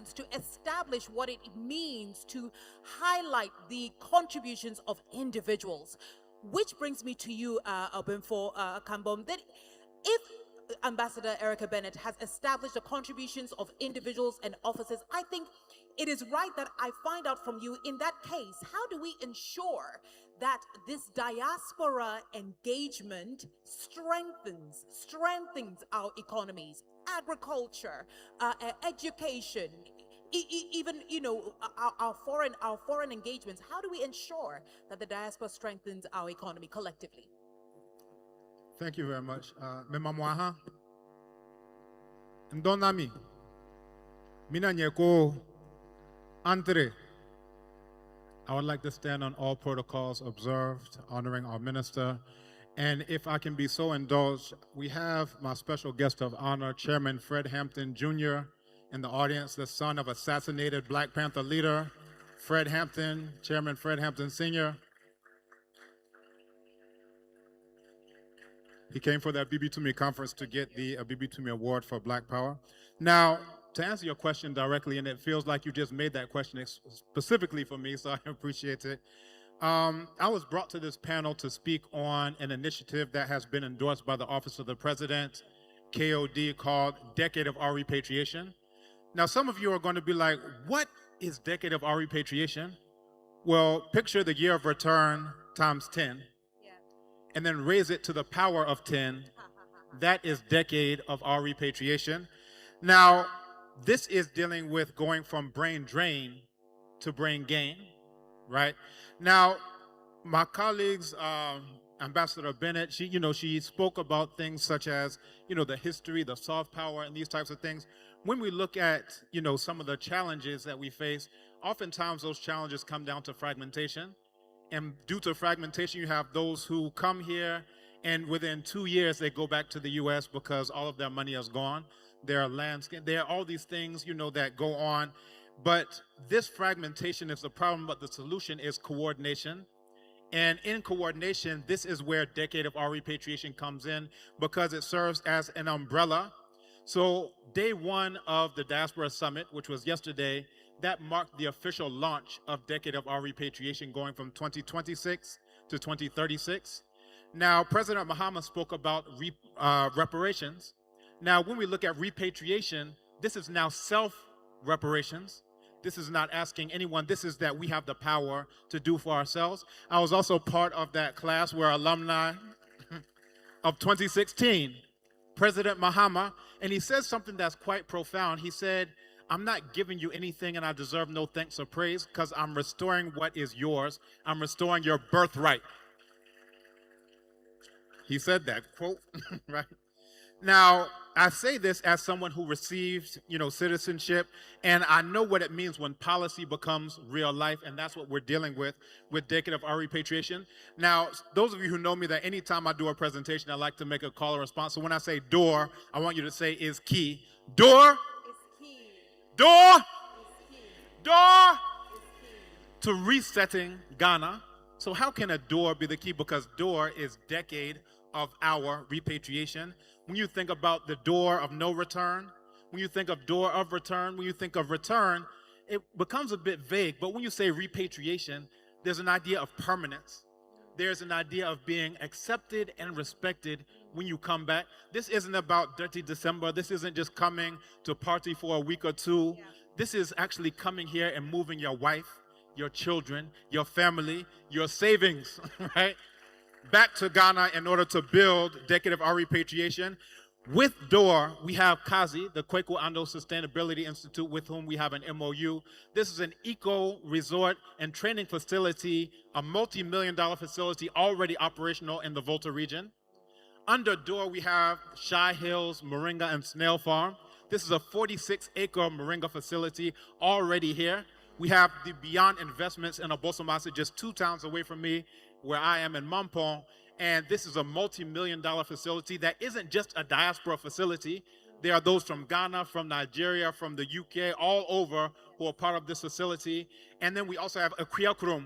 to establish what it means to highlight the contributions of individuals. Which brings me to you, Ɔbenfo Kambon, that if Ambassador Erica Bennett has established the contributions of individuals and officers, I think it is right that I find out from you, in that case, how do we ensure that this diaspora engagement strengthens our economies, agriculture, education, even our foreign engagements? How do we ensure that the diaspora strengthens our economy collectively? Thank you very much. Memamwaha. Ndonami. Mina nyeko Andre. I would like to stand on all protocols observed, honoring our minister. And if I can be so indulged, we have my special guest of honor, Chairman Fred Hampton Jr. in the audience, the son of assassinated Black Panther leader, Fred Hampton, Chairman Fred Hampton Sr. He came for the ABIBITUMI conference to get the ABIBITUMI Award for Black Power. Now, to answer your question directly, and it feels like you just made that question specifically for me, so I appreciate it. I was brought to this panel to speak on an initiative that has been endorsed by the Office of the President, KOD, called Decade of Our Repatriation. Now, some of you are going to be like, what is Decade of Our Repatriation? Well, picture the year of return times 10. And then raise it to the power of 10. That is Decade of Our Repatriation. Now, this is dealing with going from brain drain to brain gain, right? Now, my colleagues, Ambassador Bennett, she spoke about things such as, the history, the soft power, and these types of things. When we look at, some of the challenges that we face, oftentimes those challenges come down to fragmentation. And due to fragmentation, you have those who come here and within 2 years, they go back to the US because all of their money is gone. There are landscape, there are all these things, that go on. But this fragmentation is the problem, but the solution is coordination. And in coordination, this is where Decade of Our Repatriation comes in, because it serves as an umbrella. So day one of the Diaspora Summit, which was yesterday, that marked the official launch of Decade of Our Repatriation, going from 2026 to 2036. Now, President Mahama spoke about reparations. Now, when we look at repatriation, this is now self-reparations. This is not asking anyone. This is that we have the power to do for ourselves. I was also part of that class where alumni of 2016, President Mahama, and he said something that's quite profound. He said, I'm not giving you anything and I deserve no thanks or praise because I'm restoring what is yours. I'm restoring your birthright. He said that, quote, right? Now, I say this as someone who received, citizenship, and I know what it means when policy becomes real life, and that's what we're dealing with Decade of Our Repatriation. Now, those of you who know me, that anytime I do a presentation, I like to make a call or response. So when I say door, I want you to say is key. Door. Door, door to resetting Ghana. So how can a door be the key? Because door is Decade of Our Repatriation. When you think about the door of no return, when you think of door of return, when you think of return, it becomes a bit vague. But when you say repatriation, there's an idea of permanence. There's an idea of being accepted and respected when you come back. This isn't about Dirty December. This isn't just coming to party for a week or two. Yeah. This is actually coming here and moving your wife, your children, your family, your savings, right, back to Ghana in order to build Decade of Our Repatriation. With D.O.O.R, we have Kazi, the Kwaku Ando Sustainability Institute, with whom we have an MOU. This is an eco-resort and training facility, a multi-million-dollar facility already operational in the Volta region. Under D.O.O.R, we have Shy Hills, Moringa, and Snail Farm. This is a 46-acre Moringa facility already here. We have the Beyond Investments in Obosomasi, just 2 towns away from me, where I am in Mampong. And this is a multi-million-dollar facility that isn't just a diaspora facility. There are those from Ghana, from Nigeria, from the UK, all over who are part of this facility. And then we also have Akriakrum.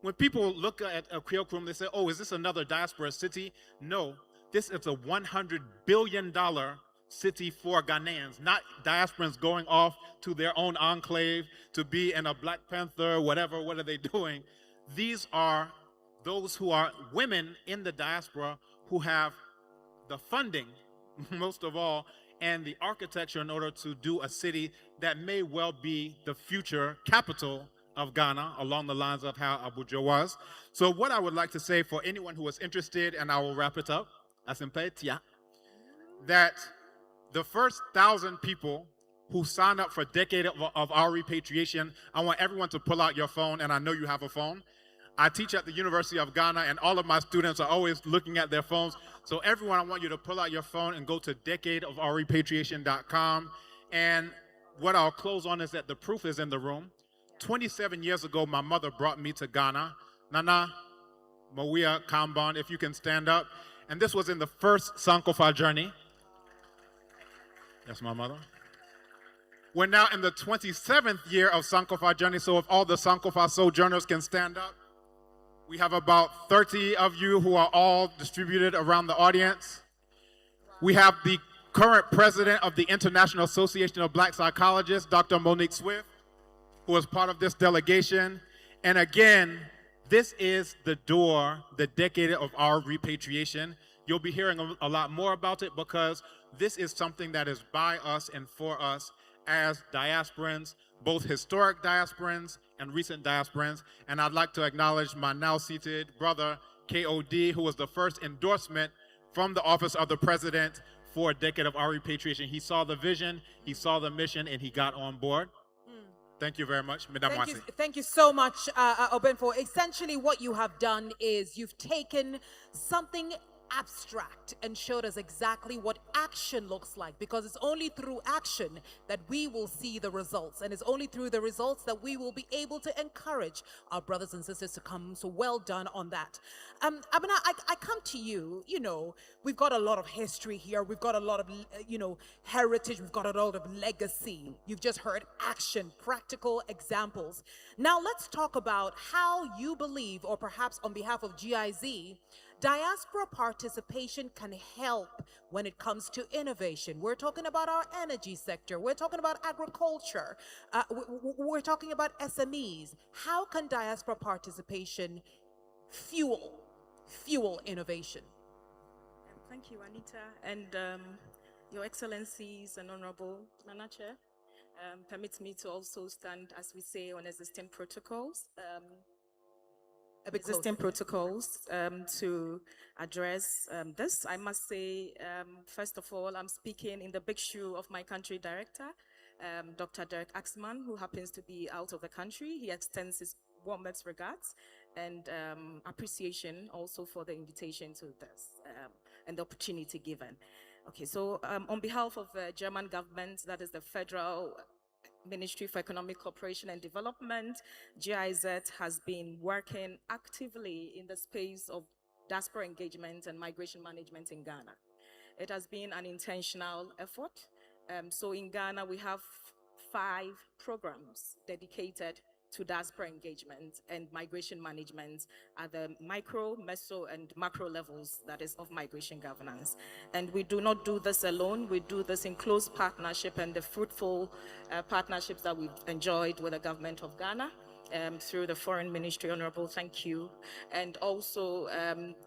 When people look at Akriakrum, they say, oh, is this another diaspora city? No, this is a $100 billion city for Ghanaians, not diasporans going off to their own enclave to be in a Black Panther, whatever, what are they doing? These are those who are women in the diaspora who have the funding, most of all, and the architecture in order to do a city that may well be the future capital of Ghana, along the lines of how Abuja was. So what I would like to say for anyone who is interested, and I will wrap it up, that the first 1,000 people who sign up for Decade of Our Repatriation, I want everyone to pull out your phone, and I know you have a phone. I teach at the University of Ghana, and all of my students are always looking at their phones. So everyone, I want you to pull out your phone and go to decadeofourrepatriation.com. And what I'll close on is that the proof is in the room. 27 years ago, my mother brought me to Ghana. Nana Mawia Kambon, if you can stand up. And this was in the first Sankofa journey. That's my mother. We're now in the 27th year of Sankofa journey, so if all the Sankofa sojourners can stand up. We have about 30 of you who are all distributed around the audience. We have the current president of the International Association of Black Psychologists, Dr. Monique Swift, who is part of this delegation. And again, this is the D.O.O.R, the Decade of Our Repatriation. You'll be hearing a lot more about it because this is something that is by us and for us as diasporans, both historic diasporans and recent diasporans. And I'd like to acknowledge my now seated brother, K.O.D., who was the first endorsement from the Office of the President for a Decade of Our Repatriation. He saw the vision, he saw the mission, and he got on board. Thank you very much, Madam Wasi. Thank you so much, Ɔbenfo. Essentially, what you have done is you've taken something abstract and showed us exactly what action looks like, because it's only through action that we will see the results, and it's only through the results that we will be able to encourage our brothers and sisters to come. So well done on that. Abena, I come to you. You know, we've got a lot of history here, we've got a lot of heritage, we've got a lot of legacy. You've just heard action, practical examples. Now let's talk about how you believe, or perhaps on behalf of GIZ, diaspora participation can help when it comes to innovation. We're talking about our energy sector. We're talking about agriculture. We're talking about SMEs. How can diaspora participation fuel innovation? Thank you, Anita, and Your Excellencies and Honorable Nana Chair. Permits me to also stand, as we say, on existing protocols. To address this. I must say, first of all, I'm speaking in the big shoe of my country director, Dr. Derek Axman, who happens to be out of the country. He extends his warmest regards and appreciation also for the invitation to this and the opportunity given. Okay, so on behalf of the German government, that is the Federal Ministry for Economic Cooperation and Development, GIZ has been working actively in the space of diaspora engagement and migration management in Ghana. It has been an intentional effort. So in Ghana, we have 5 programs dedicated to diaspora engagement and migration management at the micro, meso, and macro levels, that is, of migration governance. And we do not do this alone. We do this in close partnership and the fruitful partnerships that we've enjoyed with the government of Ghana, through the Foreign Ministry, Honorable, thank you, and also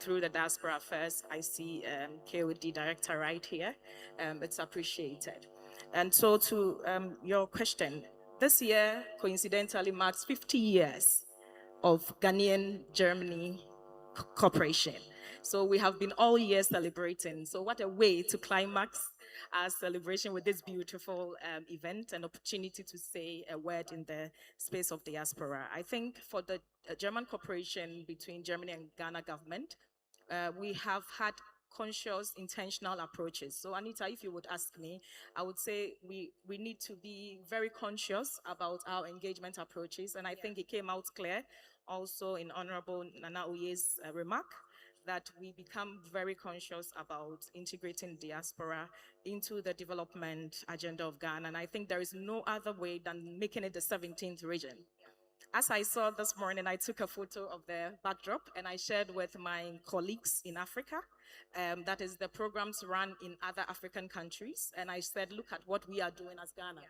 through the Diaspora Affairs. I see KOD Director right here. It's appreciated. And so to your question, this year, coincidentally, marks 50 years of Ghanaian-Germany cooperation. So we have been all year celebrating. So what a way to climax our celebration with this beautiful event, and opportunity to say a word in the space of diaspora. I think for the German cooperation between Germany and Ghana government, we have had conscious, intentional approaches. So Anita, if you would ask me, I would say we need to be very conscious about our engagement approaches. And I think it came out clear also in Honorable Nana Uye's remark that we become very conscious about integrating diaspora into the development agenda of Ghana. And I think there is no other way than making it the 17th region. As I saw this morning, I took a photo of the backdrop and I shared with my colleagues in Africa. That is the programs run in other African countries. And I said, look at what we are doing as Ghana.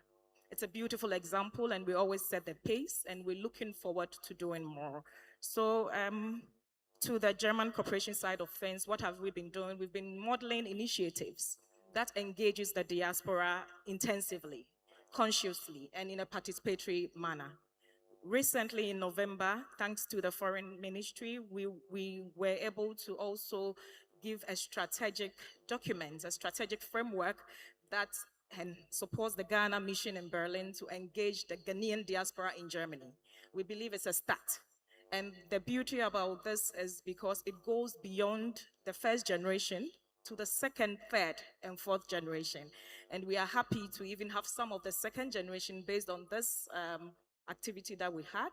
It's a beautiful example, and we always set the pace, and we're looking forward to doing more. So to the German corporation side of things, what have we been doing? We've been modeling initiatives that engages the diaspora intensively, consciously, and in a participatory manner. Recently in November, thanks to the Foreign Ministry, we were able to also give a strategic document, a strategic framework that supports the Ghana mission in Berlin to engage the Ghanaian diaspora in Germany. We believe it's a start. And the beauty about this is because it goes beyond the first generation to the second, third, and fourth generation. And we are happy to even have some of the second generation based on this activity that we had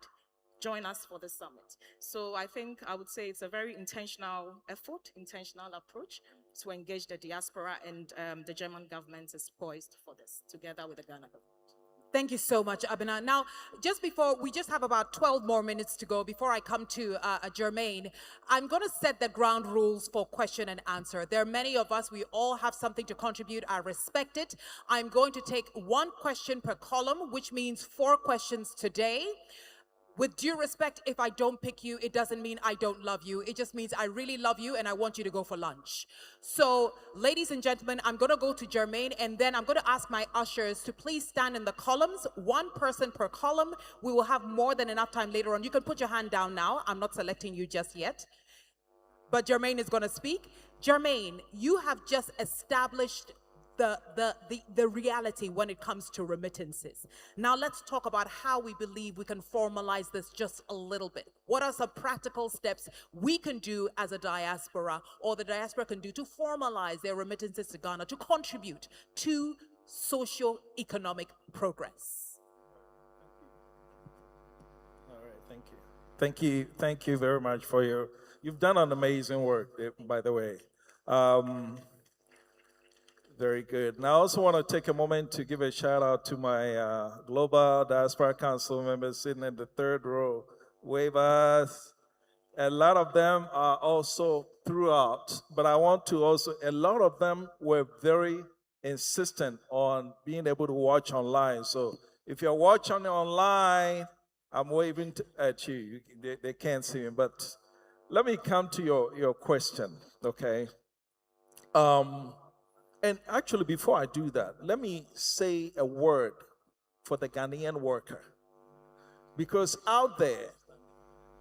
join us for the summit. So I think I would say it's a very intentional effort, intentional approach to engage the diaspora, and the German government is poised for this, together with the Ghana government. Thank you so much, Abena. Now, we just have about 12 more minutes to go before I come to Jermaine. I'm going to set the ground rules for question and answer. There are many of us, we all have something to contribute. I respect it. I'm going to take one question per column, which means 4 questions today. With due respect, if I don't pick you, it doesn't mean I don't love you. It just means I really love you and I want you to go for lunch. So, ladies and gentlemen, I'm going to go to Jermaine, and then I'm going to ask my ushers to please stand in the columns, 1 person per column. We will have more than enough time later on. You can put your hand down now. I'm not selecting you just yet. But Jermaine is going to speak. Jermaine, you have just established the reality when it comes to remittances. Now let's talk about how we believe we can formalize this just a little bit. What are some practical steps we can do as a diaspora, or the diaspora can do, to formalize their remittances to Ghana, to contribute to socio-economic progress? All right, thank you very much for you've done an amazing work, by the way. Very good. And I also want to take a moment to give a shout out to my Global Diaspora Council members sitting in the 3rd row. Wavers. A lot of them are also throughout, but I want to also, a lot of them were very insistent on being able to watch online. So if you're watching online, I'm waving at you. They can't see me, but let me come to your question, okay? And actually, before I do that, let me say a word for the Ghanaian worker. Because out there,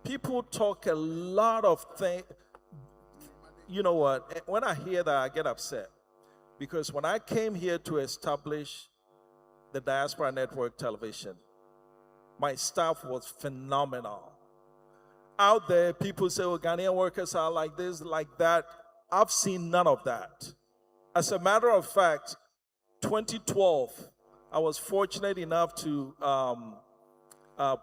people talk a lot of things. You know what? When I hear that, I get upset. Because when I came here to establish the Diaspora Network Television, my staff was phenomenal. Out there, people say, well, Ghanaian workers are like this, like that. I've seen none of that. As a matter of fact, 2012, I was fortunate enough to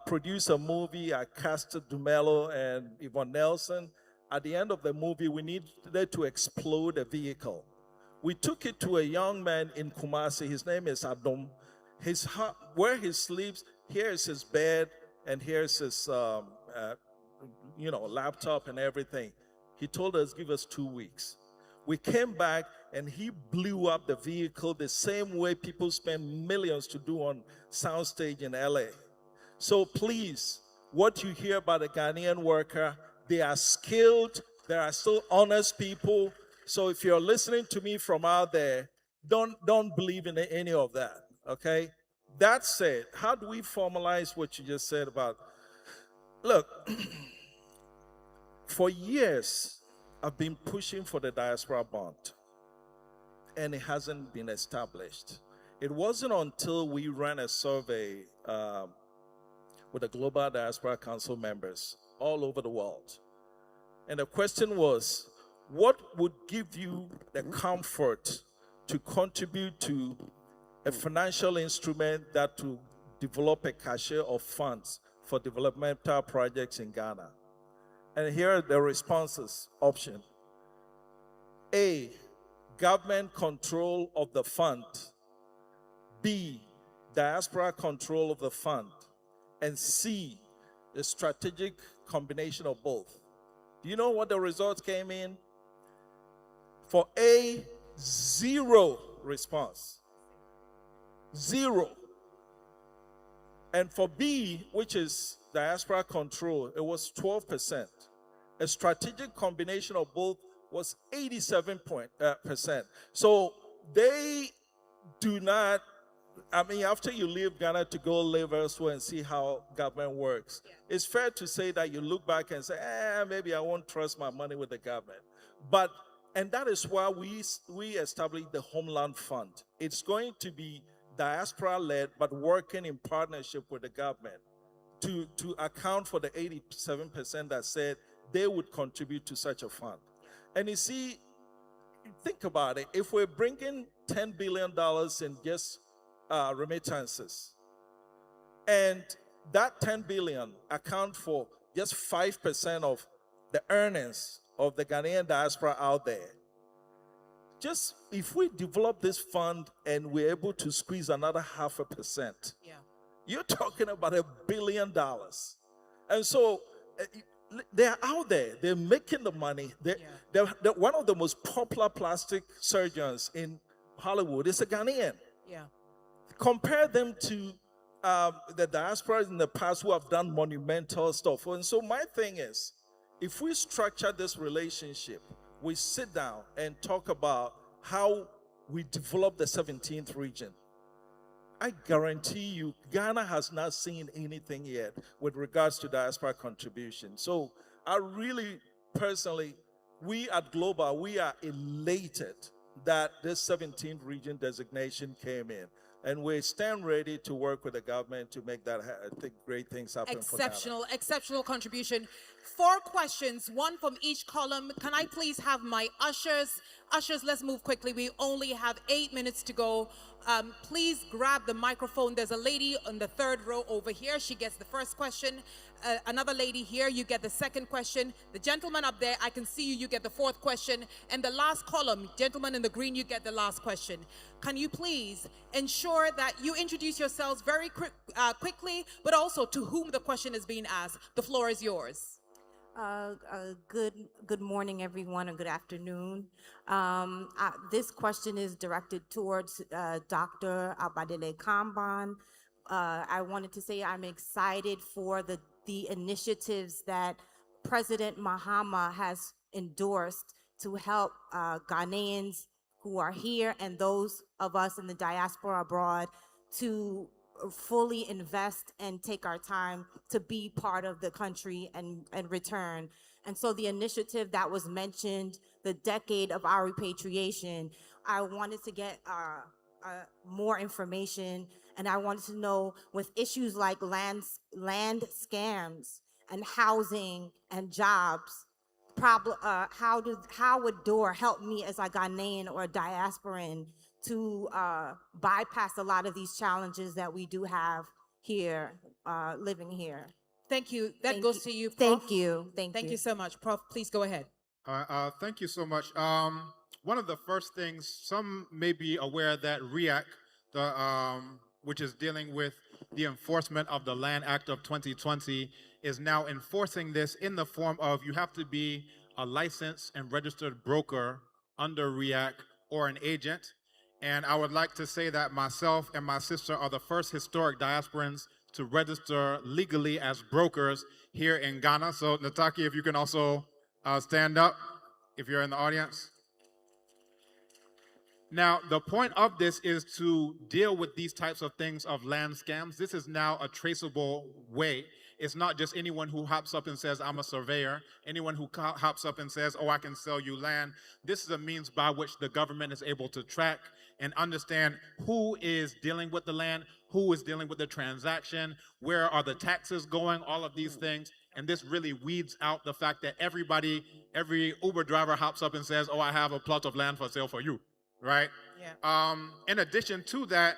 produce a movie. I casted Dumelo and Yvonne Nelson. At the end of the movie, we needed to explode a vehicle. We took it to a young man in Kumasi. His name is Adom. Where he sleeps, here is his bed, and here's his laptop and everything. He told us, give us 2 weeks. We came back, and he blew up the vehicle the same way people spend millions to do on soundstage in LA. So please, what you hear about the Ghanaian worker, they are skilled, they are still honest people. So if you're listening to me from out there, don't believe in any of that, okay? That said, how do we formalize what you just said about, look, for years, I've been pushing for the diaspora bond, and it hasn't been established. It wasn't until we ran a survey with the Global Diaspora Council members all over the world. And the question was, what would give you the comfort to contribute to a financial instrument that to develop a cache of funds for developmental projects in Ghana? And here are the responses. Option A, government control of the fund. B, diaspora control of the fund. And C, a strategic combination of both. Do you know what the results came in? For A, 0 response. 0. And for B, which is diaspora control, it was 12%. A strategic combination of both was 87%. So they do not, I mean, after you leave Ghana to go live elsewhere and see how government works, it's fair to say that you look back and say, maybe I won't trust my money with the government. But, and that is why we established the Homeland Fund. It's going to be diaspora-led, but working in partnership with the government to account for the 87% that said they would contribute to such a fund. And you see, think about it. If we're bringing $10 billion in just remittances, and that 10 billion account for just 5% of the earnings of the Ghanaian diaspora out there, just if we develop this fund and we're able to squeeze another 0.5%, you're talking about $1 billion. And so they're out there, they're making the money. They're one of the most popular plastic surgeons in Hollywood is a Ghanaian. Compare them to the diasporas in the past who have done monumental stuff. And so my thing is, if we structure this relationship, we sit down and talk about how we develop the 17th region, I guarantee you, Ghana has not seen anything yet with regards to diaspora contribution. So I really, personally, we at Global, we are elated that this 17th region designation came in. And we stand ready to work with the government to make that great things happen for Ghana. Exceptional contribution. 4 questions, 1 from each column. Can I please have my ushers? Ushers, let's move quickly. We only have 8 minutes to go. Please grab the microphone. There's a lady on the 3rd row over here. She gets the first question. Another lady here, you get the second question. The gentleman up there, I can see you, you get the 4th question. And the last column, gentleman in the green, you get the last question. Can you please ensure that you introduce yourselves very quickly, but also to whom the question is being asked? The floor is yours. Good morning, everyone, and good afternoon. This question is directed towards Dr. Bakari Kambon. I wanted to say I'm excited for the initiatives that President Mahama has endorsed to help Ghanaians who are here and those of us in the diaspora abroad to fully invest and take our time to be part of the country and return. And so the initiative that was mentioned, the Decade of Our Repatriation, I wanted to get more information, and I wanted to know, with issues like land scams and housing and jobs, how would D.O.O.R help me as a Ghanaian or a diasporan to bypass a lot of these challenges that we do have here, living here? Thank you. That goes to you, Prof. Thank you. Thank you so much. Prof, please go ahead. Thank you so much. One of the first things, some may be aware that REAC, which is dealing with the enforcement of the Land Act of 2020, is now enforcing this in the form of you have to be a licensed and registered broker under REAC or an agent. And I would like to say that myself and my sister are the first historic diasporans to register legally as brokers here in Ghana. So Nataki, if you can also stand up if you're in the audience. Now, the point of this is to deal with these types of things of land scams. This is now a traceable way. It's not just anyone who hops up and says, I'm a surveyor, anyone who hops up and says, oh, I can sell you land. This is a means by which the government is able to track and understand who is dealing with the land, who is dealing with the transaction, where are the taxes going, all of these things. And this really weeds out the fact that every Uber driver hops up and says, oh, I have a plot of land for sale for you, right? Yeah. In addition to that,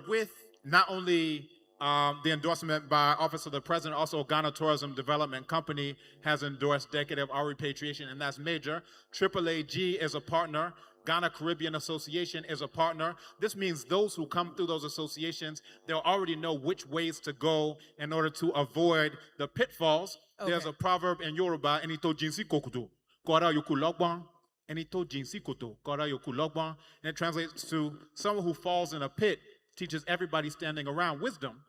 with not only the endorsement by Office of the President, also Ghana Tourism Development Company has endorsed Decade of Our Repatriation, and that's major. AAAG is a partner. Ghana Caribbean Association is a partner. This means those who come through those associations, they'll already know which ways to go in order to avoid the pitfalls. Okay. There's a proverb in Yoruba, "Enito jinsi kokudo, kora yoku logbon." Enito jinsikoto, kora yoku logban. And it translates to someone who falls in a pit teaches everybody standing around wisdom.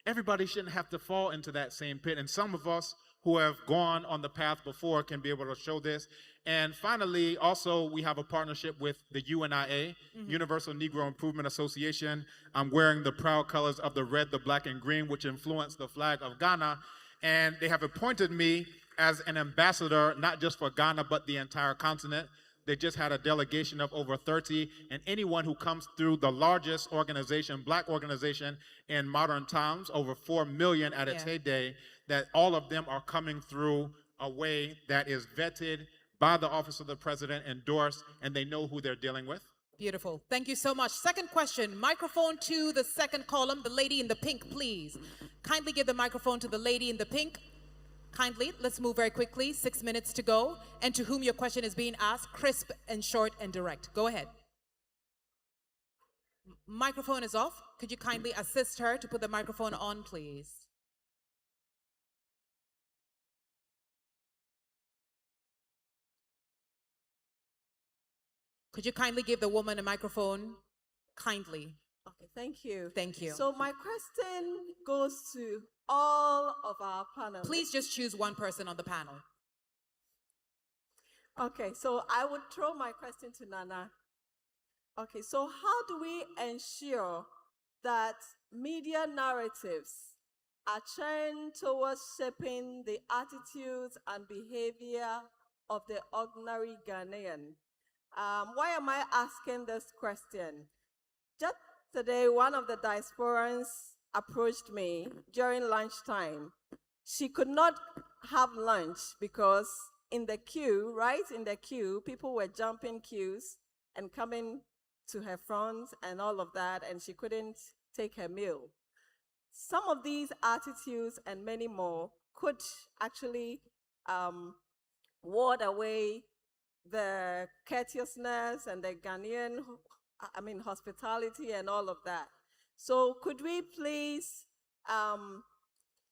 Everybody shouldn't have to fall into that same pit. And some of us who have gone on the path before can be able to show this. And finally, also, we have a partnership with the UNIA, Universal Negro Improvement Association. I'm wearing the proud colors of the red, the black, and green, which influence the flag of Ghana. And they have appointed me as an ambassador, not just for Ghana, but the entire continent. They just had a delegation of over 30, and anyone who comes through the largest organization, black organization in modern times, over 4 million at its heyday, that all of them are coming through a way that is vetted by the Office of the President, endorsed, and they know who they're dealing with. Beautiful. Thank you so much. Second question, microphone to the second column, the lady in the pink, please. Kindly give the microphone to the lady in the pink. Kindly, let's move very quickly, 6 minutes to go. And to whom your question is being asked, crisp and short and direct. Go ahead. Microphone is off. Could you kindly assist her to put the microphone on, please? Could you kindly give the woman a microphone? Kindly. Okay, thank you. Thank you. So my question goes to all of our panelists. Please just choose one person on the panel. Okay, so I would throw my question to Nana. Okay, so how do we ensure that media narratives are turned towards shaping the attitudes and behavior of the ordinary Ghanaian? Why am I asking this question? Just today, one of the diasporans approached me during lunchtime. She could not have lunch because in the queue, right in the queue, people were jumping queues and coming to her front and all of that, and she couldn't take her meal. Some of these attitudes and many more could actually ward away the courteousness and the Ghanaian, hospitality and all of that. So could we please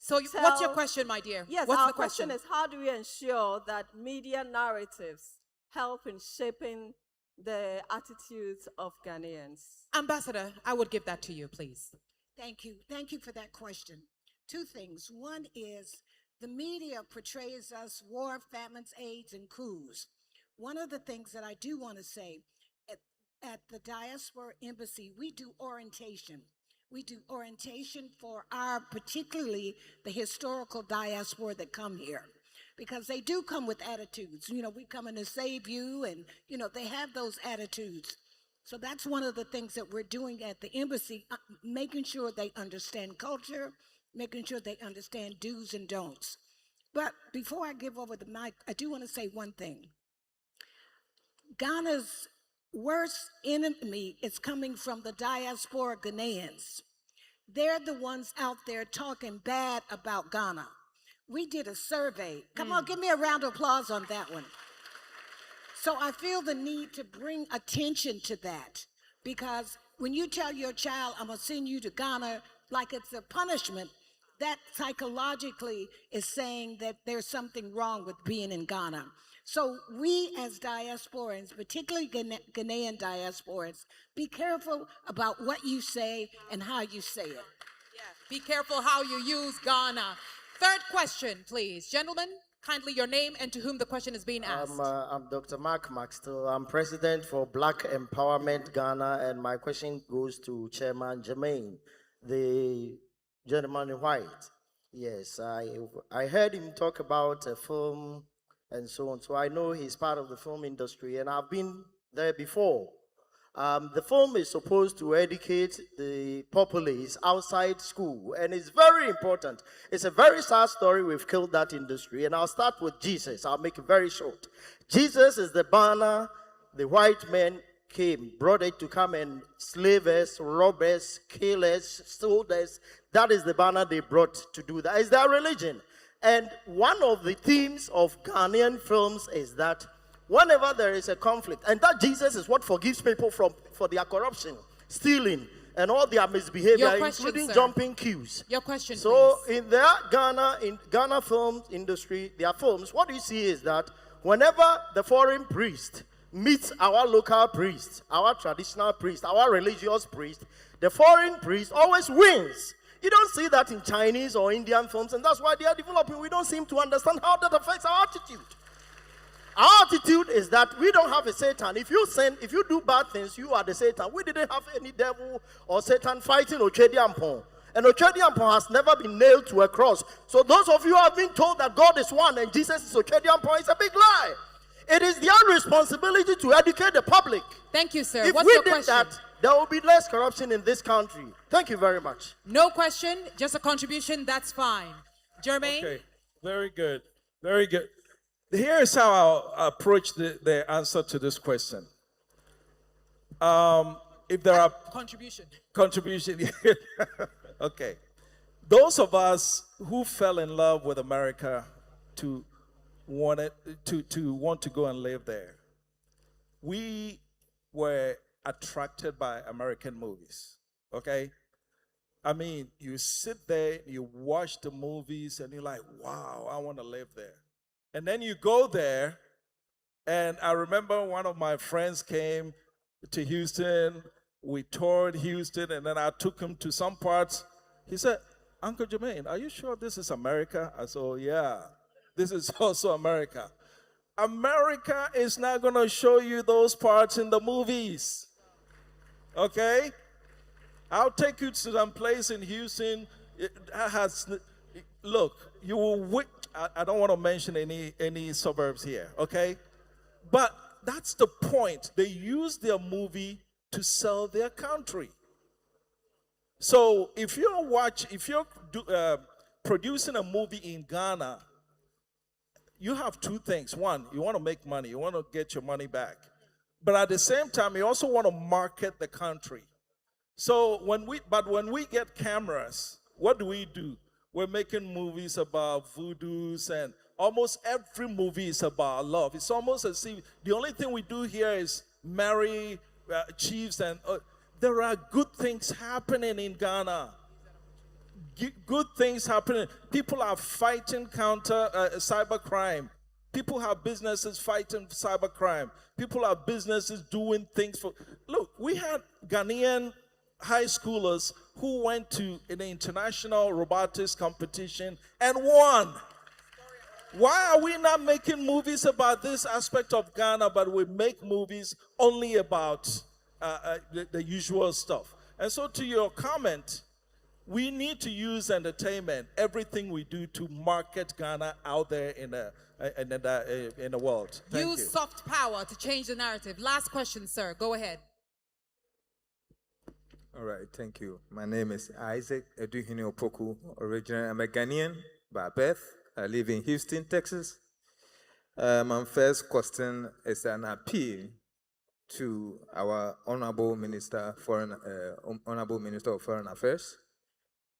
what's your question, my dear? Yes, what's our the question is, how do we ensure that media narratives help in shaping the attitudes of Ghanaians? Ambassador, I would give that to you, please. Thank you. Thank you for that question. Two things. One is the media portrays us war, famines, AIDS, and coups. One of the things that I do want to say, at the Diaspora Embassy, we do orientation. We do orientation for particularly the historical diaspora that come here, because they do come with attitudes. You know, we coming to save you, and, you know, they have those attitudes. So that's one of the things that we're doing at the embassy, making sure they understand culture, making sure they understand do's and don'ts. But before I give over the mic, I do want to say one thing. Ghana's worst enemy is coming from the diaspora Ghanaians. They're the ones out there talking bad about Ghana. We did a survey. Come on, give me a round of applause on that one. So I feel the need to bring attention to that, because when you tell your child, I'm going to send you to Ghana like it's a punishment, that psychologically is saying that there's something wrong with being in Ghana. So we as diasporans, particularly Ghanaian diasporans, be careful about what you say and how you say it. Yeah. Be careful how you use Ghana. Third question, please. Gentlemen, kindly your name and to whom the question is being asked. I'm Dr. Mark Maxwell. I'm president for Black Empowerment Ghana, and my question goes to Chairman Jermaine, the gentleman in white. Yes, I heard him talk about a film and so on. So I know he's part of the film industry, and I've been there before. The film is supposed to educate the populace outside school, and it's very important. It's a very sad story. We've killed that industry, and I'll start with Jesus. I'll make it very short. Jesus is the banner the white men brought it to come and slave us, rob us, kill us, sold us. That is the banner they brought to do that. It's their religion. And one of the themes of Ghanaian films is that whenever there is a conflict, and that Jesus is what forgives people for their corruption, stealing, and all their misbehavior, including jumping queues. Your question, so please. in Ghana film industry, their films, what you see is that whenever the foreign priest meet our local priest, our traditional priest, our religious priest, the foreign priest always wins. You don't see that in Chinese or Indian films, and that's why they are developing. We don't seem to understand how that affects our attitude. Our attitude is that we don't have a Satan. If you sin, if you do bad things, you are the Satan. We didn't have any devil or Satan fighting Ochediampon. And Ochediampon has never been nailed to a cross. So those of you who have been told that God is one and Jesus is Ochediampon, it's a big lie. It is their responsibility to educate the public. Thank you, sir. If What's we your did question? that, there will be less corruption in this country. Thank you very much. No question, just a contribution, that's fine. Jermaine? Okay, very good, very good. Here is how I'll approach the answer to this question. If there are Contribution. contribution, okay. Those of us who fell in love with America to want to go and live there, we were attracted by American movies. Okay, I mean, you sit there, you watch the movies, and you're like, wow, I want to live there. And then you go there, and I remember one of my friends came to Houston. We toured Houston, and then I took him to some parts. He said, Uncle Jermaine, are you sure this is America? I said, oh, yeah, this is also America. America is not going to show you those parts in the movies. Okay? I'll take you to some place in Houston. It has, look, you will, I don't want to mention any suburbs here, okay? But that's the point. They use their movie to sell their country. So if you're producing a movie in Ghana, you have two things. One, you want to make money. You want to get your money back. But at the same time, you also want to market the country. So when we get cameras, what do? We're making movies about voodoos, and almost every movie is about love. It's almost as if the only thing we do here is marry chiefs, and there are good things happening in Ghana. Good things happening. People are fighting counter cybercrime. People have businesses fighting cybercrime. People have businesses doing things for. Look, we had Ghanaian high schoolers who went to an international robotics competition and won. Why are we not making movies about this aspect of Ghana, but we make movies only about the usual stuff? And so to your comment, we need to use entertainment, everything we do, to market Ghana out there in the world. Thank you. Use soft power to change the narrative. Last question, sir. Go ahead. All right, thank you. My name is Isaac Eduhini Opoku. Originally, I'm a Ghanaian by birth. I live in Houston, Texas. My first question is an appeal to our Honorable Minister of Foreign Affairs.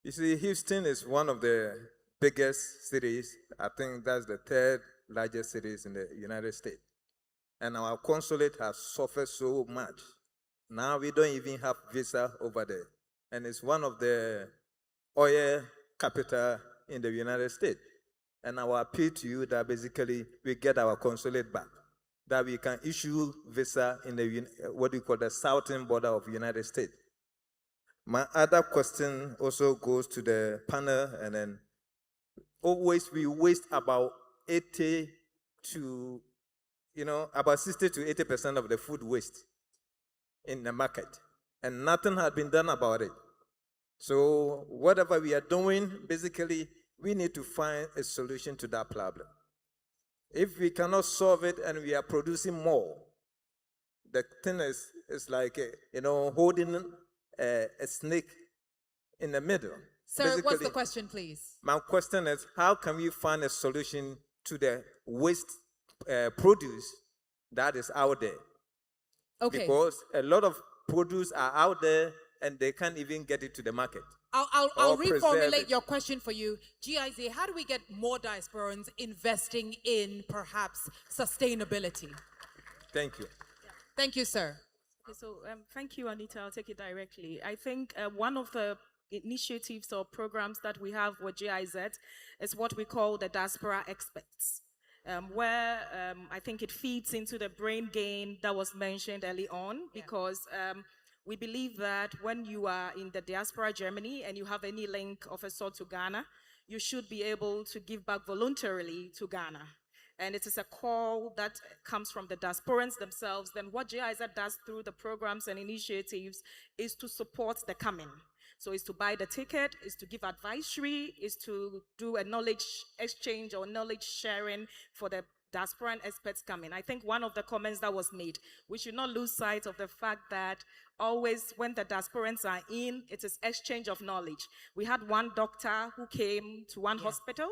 You see, Houston is one of the biggest cities. I think that's the third largest cities in the United States. And our consulate has suffered so much. Now we don't even have visa over there. And it's one of the oil capital in the United States. And our appeal to you that basically we get our consulate back, that we can issue visa in the, what we call the southern border of the United States. My other question also goes to the panel, and then always we waste about 80 to, about 60 to 80% of the food waste in the market, and nothing has been done about it. So whatever we are doing, basically, we need to find a solution to that problem. If we cannot solve it and we are producing more, the thing is like, holding a snake in the middle. Sir, Basically, what's the question, please? My question is, how can we find a solution to the waste produce that is out there? Okay. Because a lot of produce are out there and they can't even get it to the market. I'll reformulate your question for you. GIZ, how do we get more diasporans investing in perhaps sustainability? Thank you. Thank you, sir. Okay, so thank you, Anita. I'll take it directly. I think one of the initiatives or programs that we have with GIZ is what we call the Diaspora Experts. where I think it feeds into the brain gain that was mentioned early on, because we believe that when you are in the diaspora Germany and you have any link of a sort to Ghana, you should be able to give back voluntarily to Ghana. And it is a call that comes from the diasporans themselves. Then what GIZ does through the programs and initiatives is to support the coming. So it's to buy the ticket, is to give advisory, is to do a knowledge exchange or knowledge sharing for the diasporan experts coming. I think one of the comments that was made, we should not lose sight of the fact that always when the diasporans are in, it is exchange of knowledge. We had one doctor who came to one hospital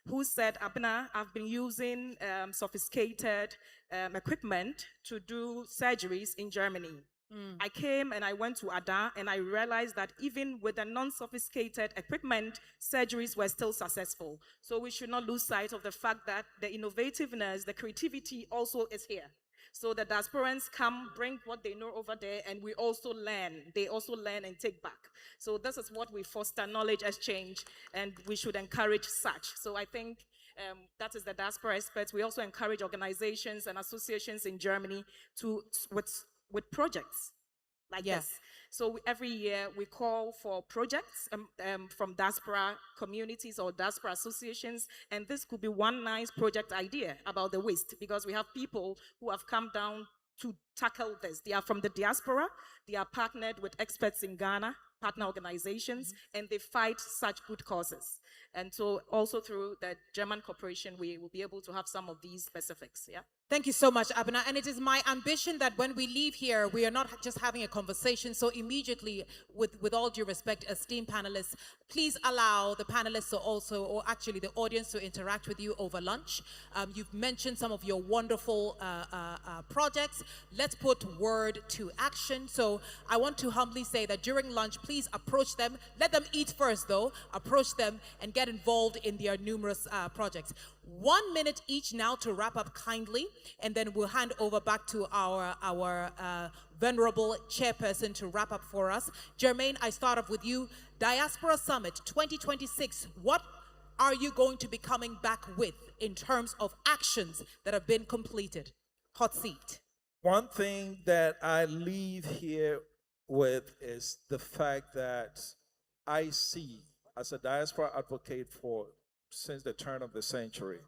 who said, Abna, I've been using sophisticated equipment to do surgeries in Germany. I came and I went to Ada and I realized that even with the non-sophisticated equipment, surgeries were still successful. So we should not lose sight of the fact that the innovativeness, the creativity also is here. So the diasporans come, bring what they know over there, and we also learn. They also learn and take back. So this is what we foster, knowledge exchange, and we should encourage such. So I think that is the diaspora experts. We also encourage organizations and associations in Germany to, with projects like this. So every year we call for projects from diaspora communities or diaspora associations, and this could be one nice project idea about the waste, because we have people who have come down to tackle this. They are from the diaspora, they are partnered with experts in Ghana, partner organizations, and they fight such good causes. And so also through the German corporation, we will be able to have some of these specifics, Thank you so much, Abena. And it is my ambition that when we leave here, we are not just having a conversation. So immediately, with all due respect, esteemed panelists, please allow the panelists to also, or actually the audience, to interact with you over lunch. You've mentioned some of your wonderful projects. Let's put word to action. So I want to humbly say that during lunch, please approach them. Let them eat first, though. Approach them and get involved in their numerous projects. 1 minute each now to wrap up kindly, and then we'll hand over back to our venerable chairperson to wrap up for us. Jermaine, I start off with you. Diaspora Summit 2026, what are you going to be coming back with in terms of actions that have been completed? Hot seat. One thing that I leave here with is the fact that I see, as a diaspora advocate for since the turn of the century,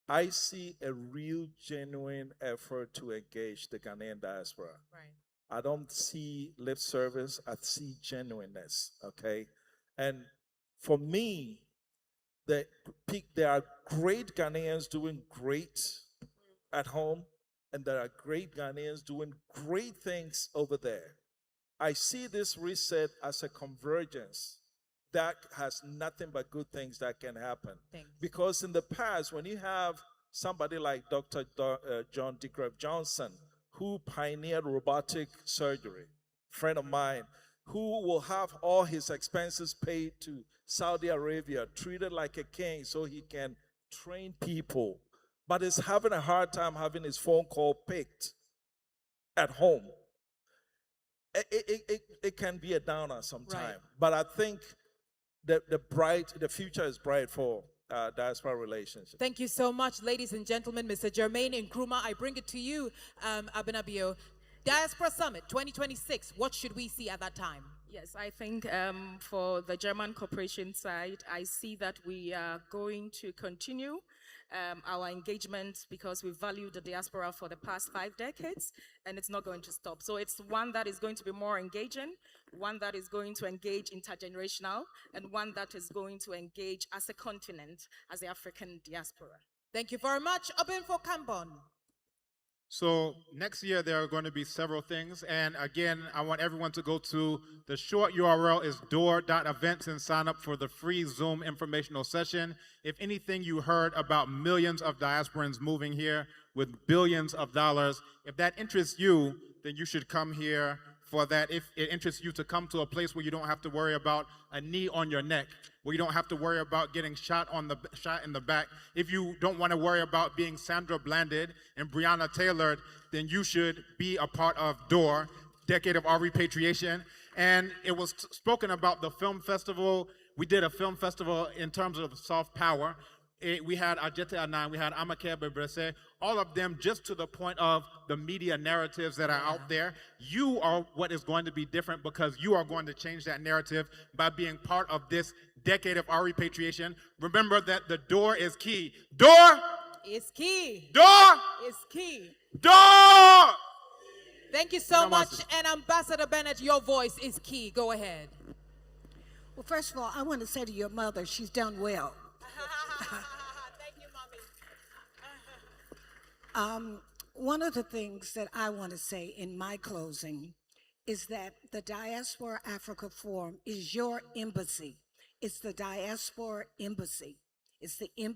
I see a real, genuine effort to engage the Ghanaian diaspora. Right. I don't see lip service, I see genuineness, okay? And for me, there are great Ghanaians doing great at home, and there are great Ghanaians doing great things over there. I see this reset as a convergence that has nothing but good things that can happen. Thanks. Because in the past, when you have somebody like Dr. John Degrave Johnson, who pioneered robotic surgery, friend of mine, who will have all his expenses paid to Saudi Arabia, treated like a king so he can train people, but is having a hard time having his phone call picked at home. It can be a downer sometime, Right. but I think the future is bright for diaspora relations. Thank you so much, ladies and gentlemen. Mr. Jermaine Nkrumah, I bring it to you, Abenabio. Diaspora Summit 2026, what should we see at that time? Yes, I think for the German corporation side, I see that we are going to continue our engagement because we value the diaspora for the past 5 decades, and it's not going to stop. So it's one that is going to be more engaging, one that is going to engage intergenerational, and one that is going to engage as a continent, as the African diaspora. Thank you very much. Ɔbenfo Kambon. So next year, there are going to be several things. And again, I want everyone to go to the short URL is door.events and sign up for the free Zoom informational session. If anything you heard about millions of diasporans moving here with billions of dollars, if that interests you, then you should come here for that. If it interests you to come to a place where you don't have to worry about a knee on your neck, where you don't have to worry about getting shot in the back, if you don't want to worry about being Sandra Blanded and Breonna Taylored, then you should be a part of D.O.O.R, Decade of Our Repatriation. And it was spoken about the film festival. We did a film festival in terms of soft power. we had Ajete Anan, we had Amake Bebrese, all of them just to the point of the media narratives that are out there. You are what is going to be different because you are going to change that narrative by being part of this decade of our repatriation. Remember that the door is key. Door Is key. Door Is key. Door. Thank you so much. And Ambassador Bennett, your voice is key. Go ahead. Well, first of all, I want to say to your mother, she's done well. Thank you, Mommy. One of the things that I want to say in my closing is that the Diaspora Africa Forum is your embassy. It's the Diaspora Embassy. It's the embassy.